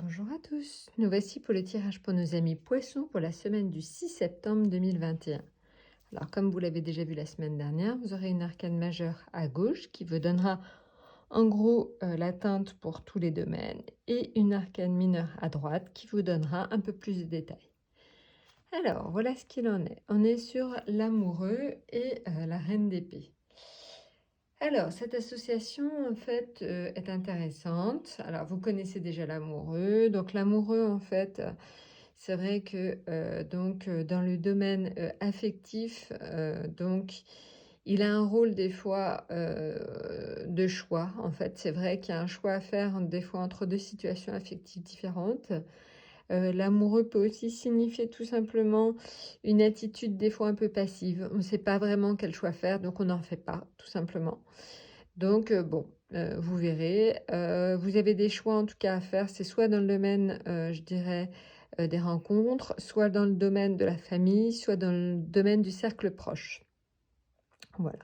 Bonjour à tous, nous voici pour le tirage pour nos amis poissons pour la semaine du 6 septembre 2021. Alors comme vous l'avez déjà vu la semaine dernière, vous aurez une arcane majeure à gauche qui vous donnera en gros la teinte pour tous les domaines et une arcane mineure à droite qui vous donnera un peu plus de détails. Alors voilà ce qu'il en est. On est sur l'amoureux et la reine d'épée. Alors, cette association, en fait, est intéressante. Alors, vous connaissez déjà l'amoureux. Donc, l'amoureux, en fait, c'est vrai que dans le domaine affectif, donc, il a un rôle des fois de choix. En fait, c'est vrai qu'il y a un choix à faire des fois entre deux situations affectives différentes. L'amoureux peut aussi signifier tout simplement une attitude des fois un peu passive. On ne sait pas vraiment quel choix faire, donc on n'en fait pas, tout simplement. Donc bon, vous verrez. Vous avez des choix en tout cas à faire. C'est soit dans le domaine, je dirais, des rencontres, soit dans le domaine de la famille, soit dans le domaine du cercle proche. Voilà.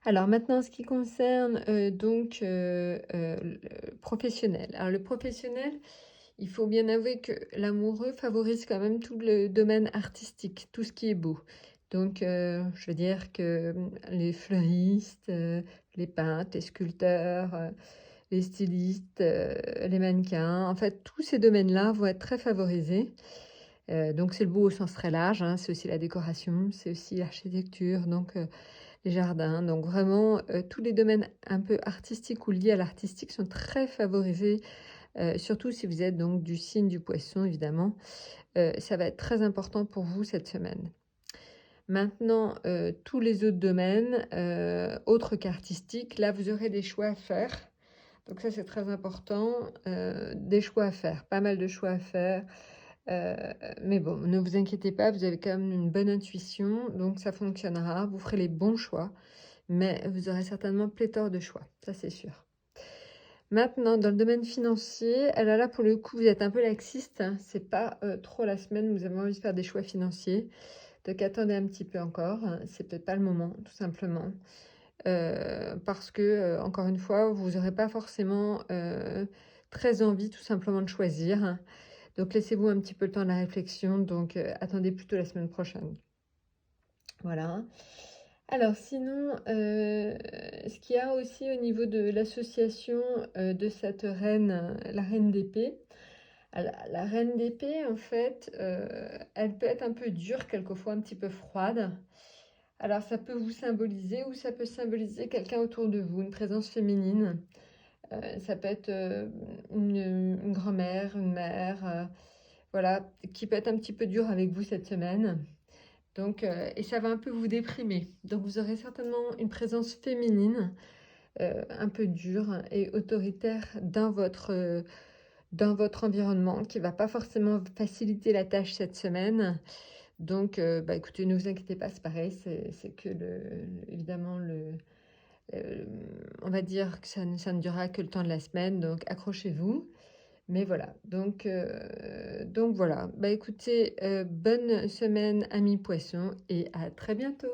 Alors maintenant, ce qui concerne le professionnel. Alors le professionnel, il faut bien avouer que l'amoureux favorise quand même tout le domaine artistique, tout ce qui est beau. Donc, je veux dire que les fleuristes, les peintres, les sculpteurs, les stylistes, les mannequins, en fait, tous ces domaines-là vont être très favorisés. Donc, c'est le beau au sens très large, hein, c'est aussi la décoration, c'est aussi l'architecture, donc les jardins. Donc, vraiment, tous les domaines un peu artistiques ou liés à l'artistique sont très favorisés surtout si vous êtes donc du signe du poisson évidemment, ça va être très important pour vous cette semaine. Maintenant, tous les autres domaines, autres qu'artistiques, là vous aurez des choix à faire. Donc ça c'est très important, des choix à faire, pas mal de choix à faire. Heu, mais bon, ne vous inquiétez pas, vous avez quand même une bonne intuition, donc ça fonctionnera, vous ferez les bons choix, mais vous aurez certainement pléthore de choix, ça c'est sûr. Maintenant, dans le domaine financier, alors là, pour le coup, vous êtes un peu laxiste, hein. C'est pas, trop la semaine où vous avez envie de faire des choix financiers. Donc attendez un petit peu encore, hein. C'est peut-être pas le moment, tout simplement. Parce que, encore une fois, vous aurez pas forcément, très envie, tout simplement, de choisir, hein. Donc laissez-vous un petit peu le temps de la réflexion, donc attendez plutôt la semaine prochaine. Voilà. Alors sinon, ce qu'il y a aussi au niveau de l'association, de cette reine, la reine d'épée. La reine d'épée, en fait, elle peut être un peu dure, quelquefois un petit peu froide. Alors ça peut vous symboliser ou ça peut symboliser quelqu'un autour de vous, une présence féminine. Ça peut être, une grand-mère, une mère, voilà, qui peut être un petit peu dure avec vous cette semaine. Donc, et ça va un peu vous déprimer. Donc, vous aurez certainement une présence féminine, un peu dure et autoritaire dans votre environnement qui va pas forcément faciliter la tâche cette semaine. Donc, bah, écoutez, ne vous inquiétez pas, c'est pareil, c'est que évidemment, euh, on va dire que ça ne durera que le temps de la semaine, donc accrochez-vous. Mais voilà, donc voilà. Bah écoutez, bonne semaine amis poissons et à très bientôt.